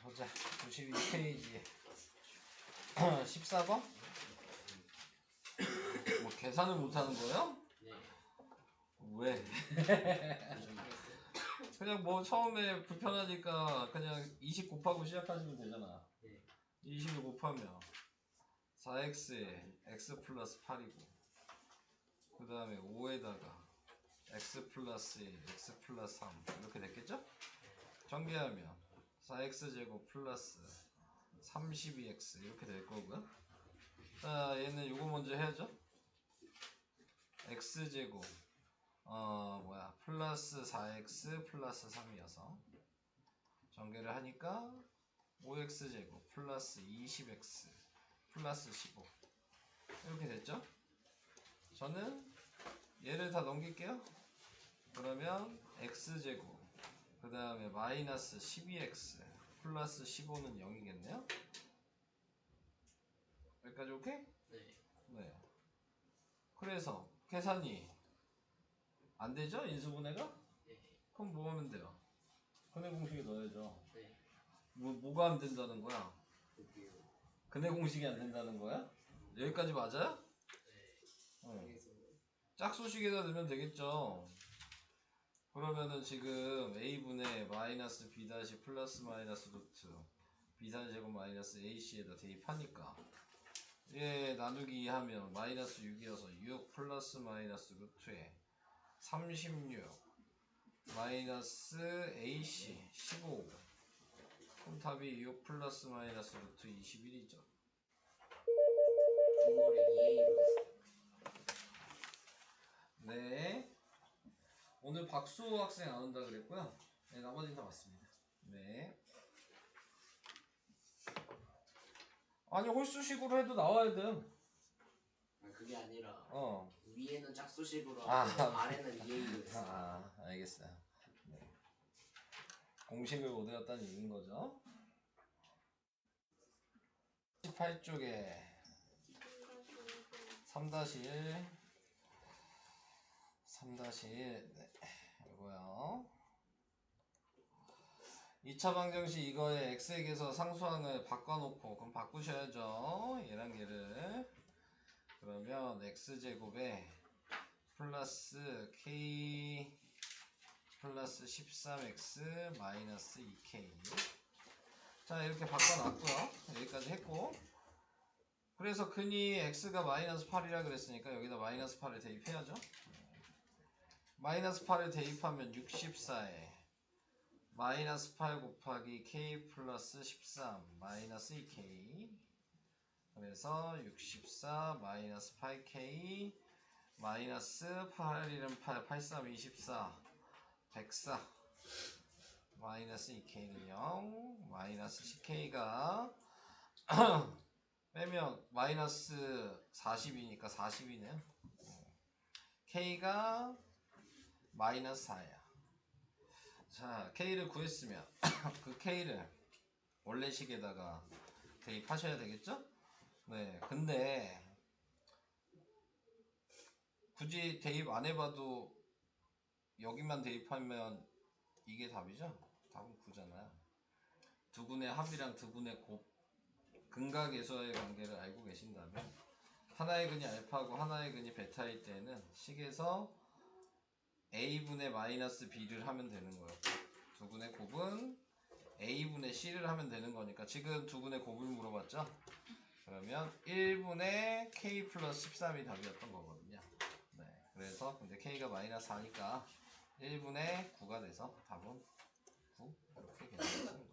보자. 92페이지 14번? 뭐 계산을 못하는 거예요? 네. 왜? 그냥 뭐 처음에 불편하니까 그냥 20 곱하고 시작하시면 되잖아. 네. 20을 곱하면 4x에 x 플러스 8이고 그 다음에 5에다가 x 플러스 1, x 플러스 3 이렇게 됐겠죠? 전개하면 4x 제곱 플러스 32x 이렇게 될 거고요. 자, 얘는 요거 먼저 해야죠. x 제곱 플러스 4x 플러스 3이어서 전개를 하니까 5x 제곱 플러스 20x 플러스 15 이렇게 됐죠? 저는 얘를 다 넘길게요. 그러면 x 제곱 그 다음에 마이너스 12x 플러스 15는 0이겠네요. 여기까지 오케이? 네. 네. 그래서 계산이 안 되죠? 인수분해가? 네. 그럼 뭐 하면 돼요? 근해 공식에 넣어야죠. 네. 뭐가 안 된다는 거야? 그게요. 근해 공식이 안 된다는 거야? 여기까지 맞아요? 네. 응. 짝수식에다 넣으면 되겠죠. 그러면은 지금 a분의 마이너스 b 다시 플러스 마이너스 루트 b 제곱 마이너스 ac에다 대입하니까 얘 나누기 하면 마이너스 6이어서 6 플러스 마이너스 루트에 36 마이너스 ac 15 그럼 답이 6 플러스 마이너스 루트 21이죠. 분모를 2A로 했어요. 네. 오늘 박수 학생 안 온다 그랬고요. 네, 나머지는 다 맞습니다. 네. 아니 홀수식으로 해도 나와야 돼. 아, 그게 아니라 어. 위에는 짝수식으로 아. 하고 아래는 2A로 했어요. 아, 알겠어요. 네. 공식을 못 외웠다는 얘기인 거죠. 18쪽에 3-1 3-1 네. 이거요. 2차 방정식 이거에 x에게서 상수항을 바꿔놓고 그럼 바꾸셔야죠. 얘랑 얘를. 그러면 x제곱에 플러스 k 플러스 13x 마이너스 2k 자 이렇게 바꿔놨고요. 여기까지 했고 그래서 근이 x가 마이너스 8이라 그랬으니까 여기다 마이너스 8을 대입해야죠. 마이너스 8을 대입하면 64에 마이너스 8 곱하기 k 플러스 13 마이너스 2k 그래서 64 마이너스 8k 마이너스 8일은 8 83 24 104 마이너스 2k는 0 마이너스 10k가 빼면 마이너스 40이니까 40이네요. k가 마이너스 4야. 자 k를 구했으면 그 k를 원래식에다가 대입하셔야 되겠죠? 네, 근데 굳이 대입 안 해봐도 여기만 대입하면 이게 답이죠? 답은 9잖아요. 두분의 합이랑 두분의 곱 근각에서의 관계를 알고 계신다면 하나의 근이 알파고 하나의 근이 베타일 때는 식에서 a분의 마이너스 b를 하면 되는 거였고 두분의 곱은 a분의 c를 하면 되는 거니까 지금 두분의 곱을 물어봤죠? 그러면 1분의 k 플러스 13이 답이었던 거거든요. 네, 그래서 근데 k가 마이너스 4니까 1분의 9가 돼서 답은 9 이렇게 계산하시는 거예요.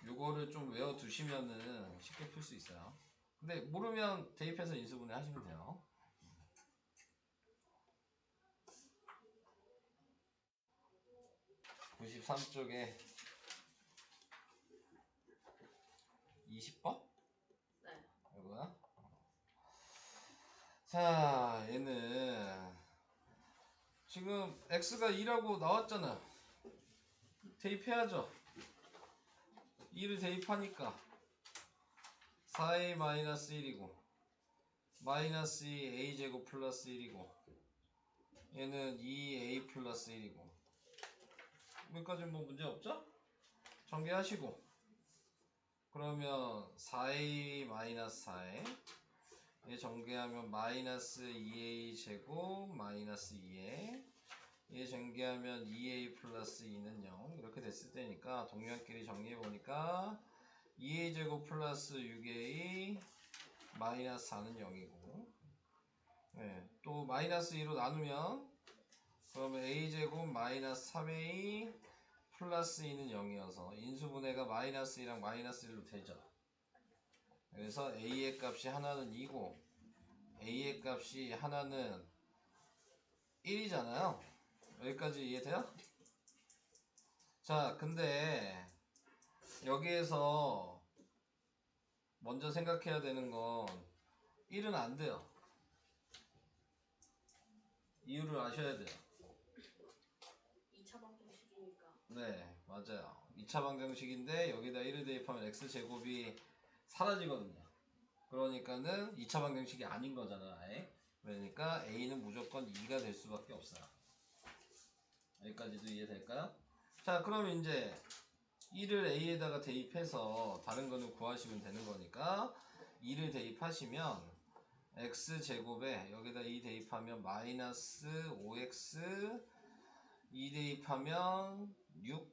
요거를 좀 외워두시면은 쉽게 풀 수 있어요. 근데 모르면 대입해서 인수분해 하시면 돼요. 93쪽에 20번? 네. 이거야? 자, 얘는 지금 x가 2라고 나왔잖아. 대입해야죠. 2를 대입하니까 4a 마이너스 1이고 마이너스 2 a제곱 플러스 1이고 얘는 2a 플러스 1이고 여기까지 뭐 문제 없죠? 전개하시고 그러면 4a 마이너스 4a 얘 전개하면 마이너스 2a 제곱 마이너스 2a 얘 전개하면 2a 플러스 2는 0 이렇게 됐을 때니까 동량끼리 정리해보니까 2a 제곱 플러스 6a 마이너스 4는 0이고 네, 또 마이너스 2로 나누면 그러면 a 제곱 마이너스 3a 플러스 2는 0이어서 인수분해가 마이너스 2랑 마이너스 1로 되죠. 그래서 a의 값이 하나는 2고 a의 값이 하나는 1이잖아요. 여기까지 이해돼요? 자, 근데 여기에서 먼저 생각해야 되는 건 1은 안 돼요. 이유를 아셔야 돼요. 2차 방정식이니까. 네, 맞아요. 2차 방정식인데 여기다 1을 대입하면 x제곱이 사라지거든요. 그러니까는 2차 방정식이 아닌 거잖아, 아예. 그러니까 a는 무조건 2가 될 수밖에 없어요. 여기까지도 이해될까요? 자, 그럼 이제 1을 a에다가 대입해서 다른 거는 구하시면 되는 거니까 2를 대입하시면 x제곱에 여기다 2 대입하면 마이너스 5x 2 대입하면 6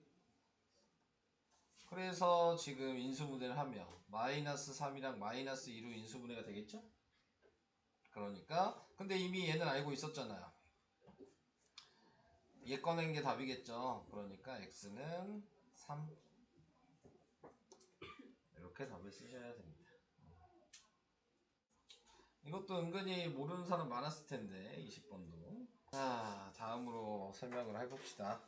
그래서 지금 인수분해를 하면 마이너스 3이랑 마이너스 2로 인수분해가 되겠죠? 그러니까 근데 이미 얘는 알고 있었잖아요. 얘 꺼낸 게 답이겠죠. 그러니까 x는 3 이렇게 답을 쓰셔야 됩니다. 이것도 은근히 모르는 사람 많았을 텐데 20번도. 자, 다음으로 설명을 해봅시다.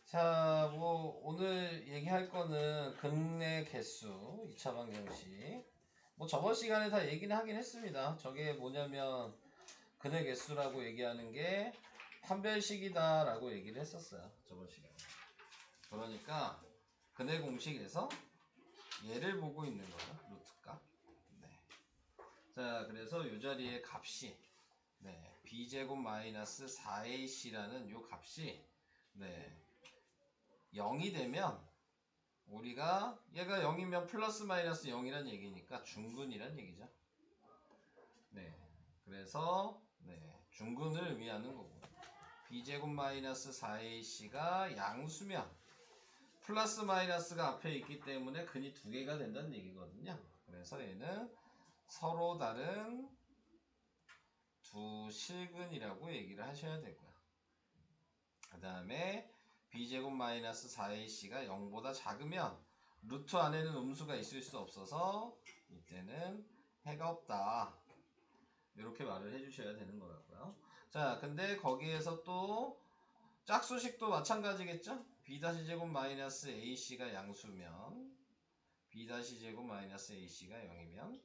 자, 뭐 오늘 얘기할 거는 근의 개수 2차 방정식. 뭐 저번 시간에 다 얘기는 하긴 했습니다. 저게 뭐냐면 근의 개수라고 얘기하는 게 판별식이다 라고 얘기를 했었어요. 저번 시간에. 그러니까 근의 공식에서 얘를 보고 있는 거예요. 루트값. 네. 자, 그래서 이 자리에 값이 네, b제곱 마이너스 4ac라는 요 값이 네, 0이 되면 우리가 얘가 0이면 플러스 마이너스 0이란 얘기니까 중근이란 얘기죠. 네, 그래서 네, 중근을 의미하는 거고 b제곱 마이너스 4ac가 양수면 플러스 마이너스가 앞에 있기 때문에 근이 두 개가 된다는 얘기거든요. 그래서 얘는 서로 다른 두 실근이라고 얘기를 하셔야 되고요. 그 다음에 b제곱 마이너스 4ac가 0보다 작으면 루트 안에는 음수가 있을 수 없어서 이때는 해가 없다. 이렇게 말을 해주셔야 되는 거라고요. 자, 근데 거기에서 또 짝수식도 마찬가지겠죠? b-제곱 마이너스 ac가 양수면 b-제곱 마이너스 ac가 0이면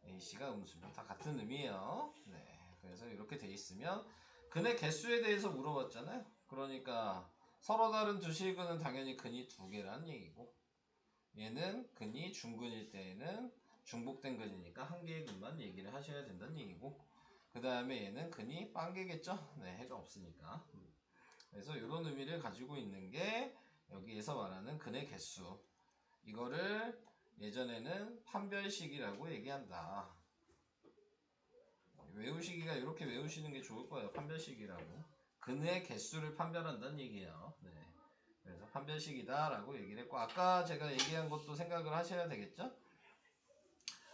ac가 음수면 다 같은 의미예요. 네, 그래서 이렇게 돼 있으면 근의 개수에 대해서 물어봤잖아요. 그러니까 서로 다른 두 실근은 당연히 근이 두 개라는 얘기고 얘는 근이 중근일 때에는 중복된 근이니까 한 개의 근만 얘기를 하셔야 된다는 얘기고 그 다음에 얘는 근이 빵개겠죠? 네, 해가 없으니까. 그래서 이런 의미를 가지고 있는 게 여기에서 말하는 근의 개수. 이거를 예전에는 판별식이라고 얘기한다. 외우시기가 이렇게 외우시는 게 좋을 거예요. 판별식이라고. 근의 개수를 판별한다는 얘기예요. 네. 그래서 판별식이다 라고 얘기를 했고 아까 제가 얘기한 것도 생각을 하셔야 되겠죠?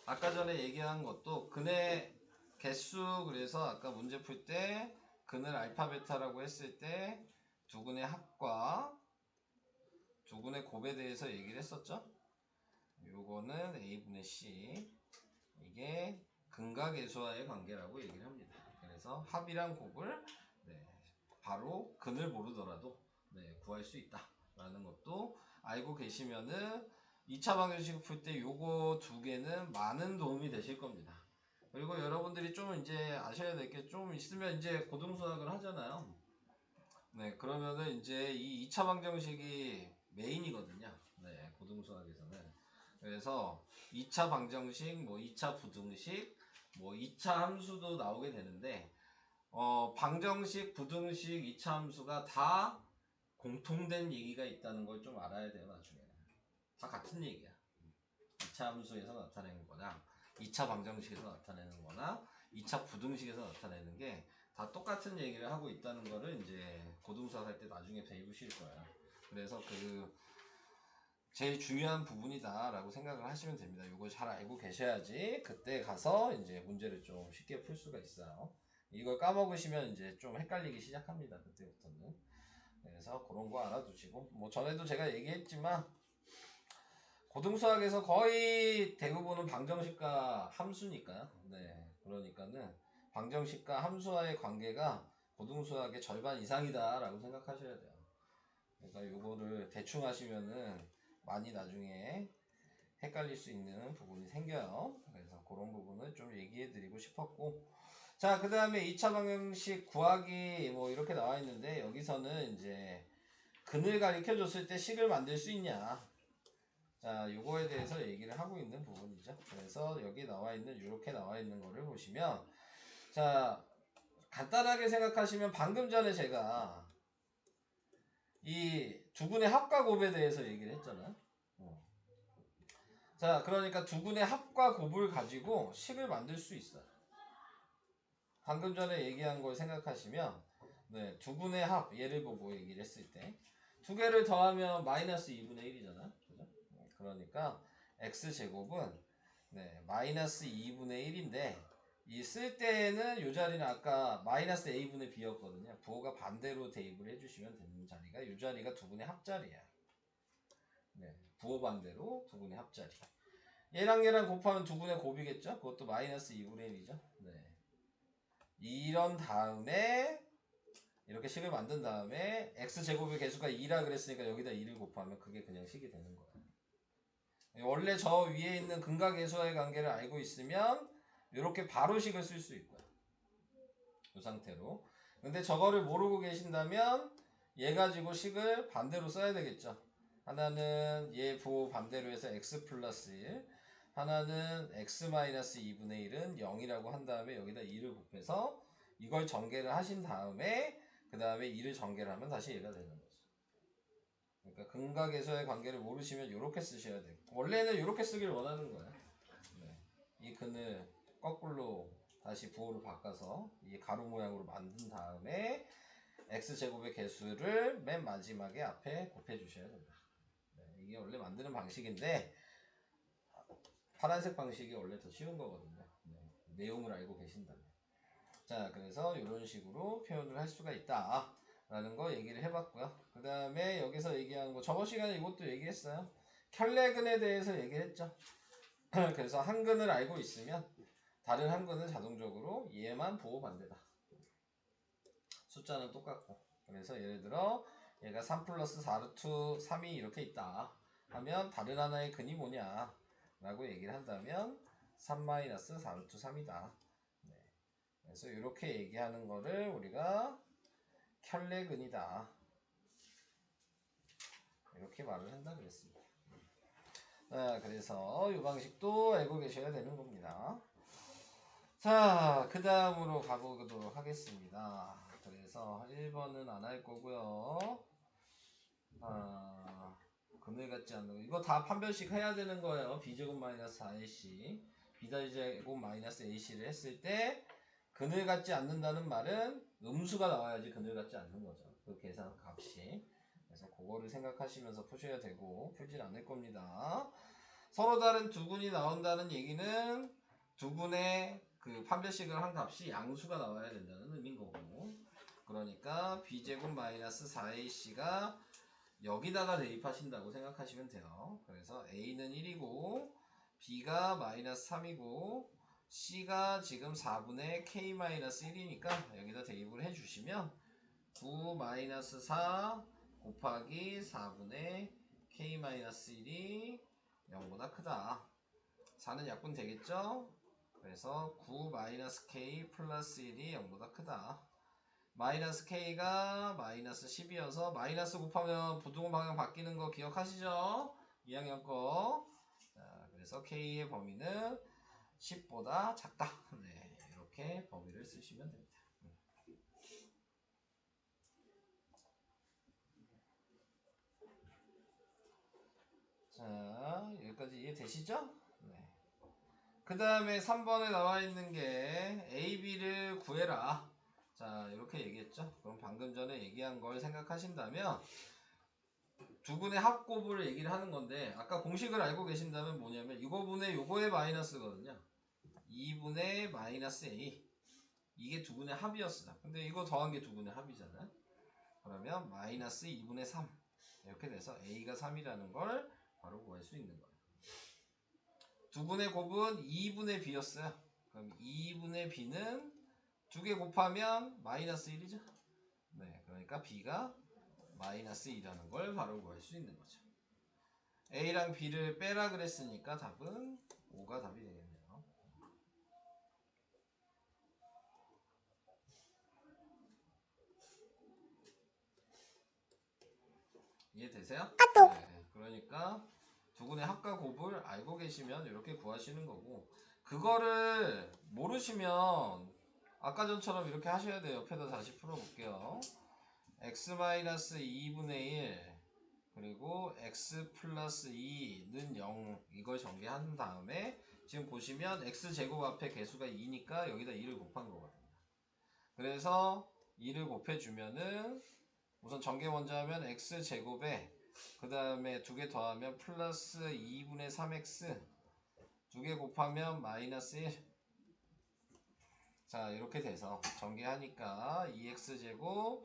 아까 전에 얘기한 것도 근의 개수 그래서 아까 문제 풀 때 근을 알파 베타라고 했을 때 두 근의 합과 두 근의 곱에 대해서 얘기를 했었죠? 요거는 A분의 C 이게 근과 개수와의 관계라고 얘기를 합니다. 그래서 합이랑 곱을 네, 바로 근을 모르더라도 네, 구할 수 있다 라는 것도 알고 계시면은 2차 방정식 풀 때 요거 두 개는 많은 도움이 되실 겁니다. 그리고 여러분들이 좀 이제 아셔야 될 게 좀 있으면 이제 고등수학을 하잖아요. 네, 그러면은 이제 이 2차 방정식이 메인이거든요. 네, 고등수학에서는. 그래서 2차 방정식, 뭐 2차 부등식, 뭐 2차 함수도 나오게 되는데 방정식, 부등식, 이차함수가 다 공통된 얘기가 있다는 걸 좀 알아야 돼요. 나중에 다 같은 얘기야. 2차 함수에서 나타내는 거나 2차 방정식에서 나타내는 거나 2차 부등식에서 나타내는 게 다 똑같은 얘기를 하고 있다는 거를 이제 고등수학 할 때 나중에 배우실 거예요. 그래서 그 제일 중요한 부분이다 라고 생각을 하시면 됩니다. 이거 잘 알고 계셔야지 그때 가서 이제 문제를 좀 쉽게 풀 수가 있어요. 이걸 까먹으시면 이제 좀 헷갈리기 시작합니다. 그때부터는. 그래서 그런 거 알아두시고, 뭐 전에도 제가 얘기했지만 고등수학에서 거의 대부분은 방정식과 함수니까요. 네, 그러니까는 방정식과 함수와의 관계가 고등수학의 절반 이상이다 라고 생각하셔야 돼요. 그러니까 요거를 대충 하시면은 많이 나중에 헷갈릴 수 있는 부분이 생겨요. 그래서 그런 부분을 좀 얘기해 드리고 싶었고, 자, 그 다음에 2차 방정식 구하기 뭐 이렇게 나와 있는데, 여기서는 이제 근을 가리켜 줬을 때 식을 만들 수 있냐, 자, 요거에 대해서 얘기를 하고 있는 부분이죠. 그래서 여기 나와 있는, 이렇게 나와 있는 거를 보시면, 자, 간단하게 생각하시면 방금 전에 제가 이 두근의 합과 곱에 대해서 얘기를 했잖아요. 자, 그러니까 두근의 합과 곱을 가지고 식을 만들 수 있어요. 방금 전에 얘기한 걸 생각하시면, 네, 두근의 합, 얘를 보고 얘기를 했을 때, 두 개를 더하면 마이너스 2분의 1이잖아요. 그죠? 그러니까 x제곱은 네, 마이너스 2분의 1인데, 이 쓸 때는 이 자리는 아까 마이너스 a분의 b였거든요. 부호가 반대로 대입을 해주시면 되는 자리가, 이 자리가 두근의 합자리야. 네, 부호 반대로 두근의 합자리. 얘랑 곱하면 두근의 곱이겠죠? 그것도 마이너스 2분의 1이죠. 네. 이런 다음에 이렇게 식을 만든 다음에 x제곱의 개수가 2라 그랬으니까 여기다 2를 곱하면 그게 그냥 식이 되는 거예요. 원래 저 위에 있는 근과 계수와의 관계를 알고 있으면 이렇게 바로 식을 쓸 수 있고요. 이 상태로. 근데 저거를 모르고 계신다면 얘 가지고 식을 반대로 써야 되겠죠. 하나는 얘 부호 반대로 해서 x 플러스 1, 하나는 x 마이너스 2분의 1은 0이라고 한 다음에 여기다 2를 곱해서 이걸 전개를 하신 다음에 그 다음에 2를 전개를 하면 다시 얘가 되는 거죠. 그러니까 근과 계수의 관계를 모르시면 이렇게 쓰셔야 돼요. 원래는 이렇게 쓰길 원하는 거예요. 네. 이 근을 거꾸로 다시 부호를 바꿔서 이 가로 모양으로 만든 다음에 x제곱의 개수를 맨 마지막에 앞에 곱해 주셔야 된다. 네. 이게 원래 만드는 방식인데 파란색 방식이 원래 더 쉬운 거거든요. 네. 내용을 알고 계신다면. 자, 그래서 이런 식으로 표현을 할 수가 있다 라는 거 얘기를 해봤고요. 그 다음에 여기서 얘기한 거, 저번 시간에 이것도 얘기했어요. 켤레근에 대해서 얘기를 했죠. 그래서 한 근을 알고 있으면 다른 한 근은 자동적으로 얘만 부호 반대다. 숫자는 똑같고. 그래서 예를 들어 얘가 3 플러스 4루트 3이 이렇게 있다 하면 다른 하나의 근이 뭐냐 라고 얘기를 한다면 3 마이너스 4루트 3이다. 그래서 이렇게 얘기하는 거를 우리가 켤레근이다 이렇게 말을 한다 그랬습니다. 자, 그래서 이 방식도 알고 계셔야 되는 겁니다. 자, 그 다음으로 가보도록 하겠습니다. 그래서 1번은 안 할 거고요. 근을 갖지 않는 거. 이거 다 판별식 해야 되는 거예요. b제곱 마이너스 4ac b제곱 마이너스 ac를 했을 때 근을 갖지 않는다는 말은 음수가 나와야지 근을 갖지 않는 거죠. 그 계산 값이. 그래서 그거를 생각하시면서 푸셔야 되고 풀진 않을 겁니다. 서로 다른 두 근이 나온다는 얘기는 두 근의 그 판별식을 한 값이 양수가 나와야 된다는 의미인 거고, 그러니까 b제곱 마이너스 4ac가 여기다가 대입하신다고 생각하시면 돼요. 그래서 a는 1이고 b가 마이너스 3이고 c가 지금 4분의 k 마이너스 1이니까 여기다 대입을 해주시면 9 마이너스 4 곱하기 4분의 k 마이너스 1이 0보다 크다. 4는 약분 되겠죠? 그래서 9 마이너스 k 플러스 1이 0보다 크다. 마이너스 k가 마이너스 10이어서 마이너스 곱하면 부등호 방향 바뀌는 거 기억하시죠? 2학년 거. 자, 그래서 k의 범위는 10보다 작다. 네, 이렇게 범위를 쓰시면 됩니다. 자, 여기까지 이해되시죠? 네. 그 다음에 3번에 나와 있는 게 A, B를 구해라. 자, 이렇게 얘기했죠. 그럼 방금 전에 얘기한 걸 생각하신다면 두분의 합곱을 얘기를 하는 건데, 아까 공식을 알고 계신다면 뭐냐면 이거분의 요거의 마이너스거든요. 2분의 마이너스 A, 이게 두분의 합이었어요. 근데 이거 더한 게 두분의 합이잖아요. 그러면 마이너스 2분의 3 이렇게 돼서 A가 3이라는 걸 바로 구할 수 있는 거예요. 두분의 곱은 2분의 B였어요. 그럼 2분의 B는 두 개 곱하면 마이너스 1이죠. 네, 그러니까 B가 마이너스 2라는 걸 바로 구할 수 있는 거죠. A랑 B를 빼라 그랬으니까 답은 5가 답이 되겠네요. 이해되세요? 네, 그러니까 두분의 합과 곱을 알고 계시면 이렇게 구하시는 거고, 그거를 모르시면 아까 전처럼 이렇게 하셔야 돼요. 옆에다 다시 풀어볼게요. x-2분의 1 그리고 x 플러스 2는 0, 이걸 전개한 다음에 지금 보시면 x제곱 앞에 개수가 2니까 여기다 2를 곱한 거거든요. 그래서 2를 곱해주면은 우선 전개 먼저 하면 x제곱에 그 다음에 두 개 더하면 플러스 2분의 3x, 두 개 곱하면 마이너스 1. 자, 이렇게 돼서 전개하니까 2x제곱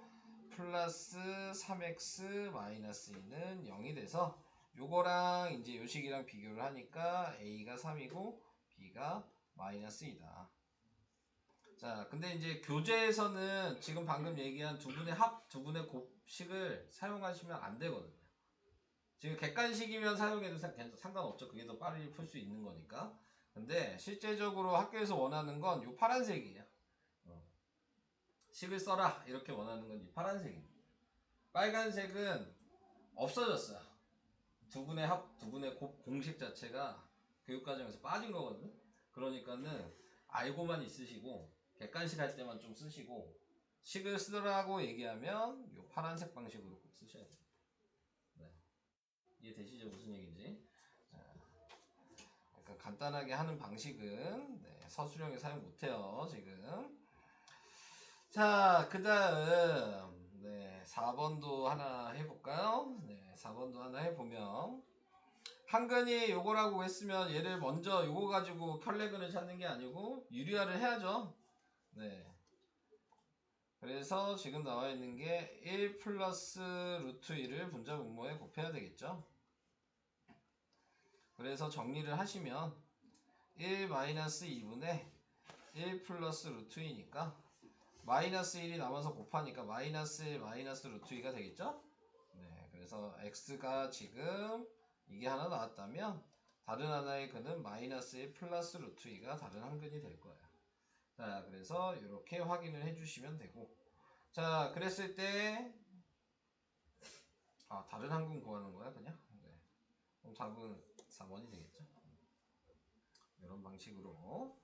플러스 3x 마이너스 2는 0이 돼서 요거랑 이제 요식이랑 비교를 하니까 a가 3이고 b가 마이너스 2다. 자, 근데 이제 교재에서는 지금 방금 얘기한 두분의 합, 두분의 곱식을 사용하시면 안 되거든요. 지금 객관식이면 사용해도 상관없죠. 그게 더 빨리 풀 수 있는 거니까. 근데 실제적으로 학교에서 원하는 건 요 파란색이에요. 식을 써라 이렇게 원하는 건 이 파란색입니다. 빨간색은 없어졌어요. 두분의 합, 두분의 곱 공식 자체가 교육과정에서 빠진 거거든요. 그러니까는 알고만 있으시고 객관식 할 때만 좀 쓰시고, 식을 쓰라고 얘기하면 요 파란색 방식으로 꼭 쓰셔야 돼요. 네. 이해되시죠? 무슨 얘기인지? 그러니까 간단하게 하는 방식은 서술형에 사용 못해요 지금. 자, 그 다음 4번도 하나 해볼까요? 4번도 하나 해보면 한근이 요거라고 했으면 얘를 먼저 요거 가지고 켤레근을 찾는 게 아니고 유리화를 해야죠. 네. 그래서 지금 나와 있는 게 1 플러스 루트 1을 분자 분모에 곱해야 되겠죠. 그래서 정리를 하시면 1 마이너스 2분의 1 플러스 루트 2니까 마이너스 1이 남아서 곱하니까 마이너스 1 마이너스 루트 2가 되겠죠. 네, 그래서 x가 지금 이게 하나 나왔다면 다른 하나의 근은 마이너스 1 플러스 루트 2가 다른 한 근이 될 거예요. 자, 그래서 이렇게 확인을 해주시면 되고, 자, 그랬을 때 다른 한 근 구하는 거야 그냥? 네. 그럼 답은 4번이 되겠죠. 이런 방식으로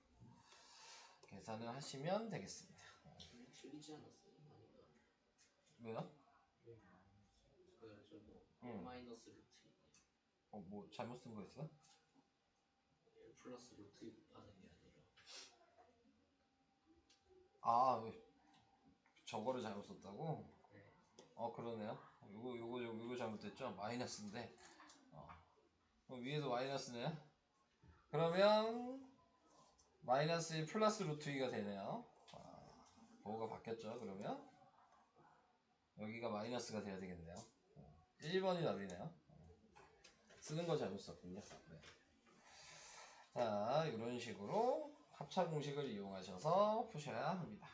계산을 하시면 되겠습니다. 틀리지 않았어요? 아닌가? 왜요? 뭐 마이너스 루트 뭐 잘못 쓴 거 있어? 1 플러스 루트 곱하는 게 아니라. 저거를 잘못 썼다고? 네. 그러네요. 요거 잘못됐죠? 마이너스인데. 위에도 마이너스네. 그러면 마이너스 1 플러스 루트 2가 되네요. 뭐가 바뀌었죠? 그러면 여기가 마이너스가 돼야 되겠네요. 1번이 답이네요. 쓰는 거 잘못 썼군요. 네. 자, 이런 식으로 합차 공식을 이용하셔서 푸셔야 합니다.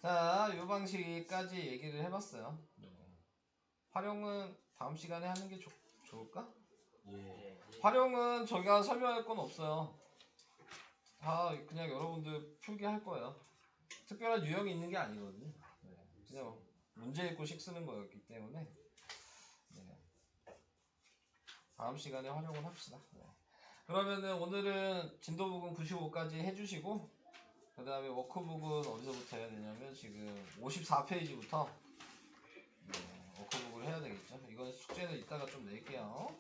자, 이 방식까지 얘기를 해봤어요. 활용은 다음 시간에 하는 게 좋을까? 예. 활용은 저희가 설명할 건 없어요. 다 그냥 여러분들 풀게 할 거예요. 특별한 유형이 있는 게 아니거든요. 그냥 문제 읽고 식 쓰는 거였기 때문에 다음 시간에 활용을 합시다. 그러면은 오늘은 진도 부분 95까지 해주시고, 그 다음에 워크북은 어디서부터 해야 되냐면 지금 54페이지부터 워크북을 해야 되겠죠. 이건 숙제는 이따가 좀 낼게요.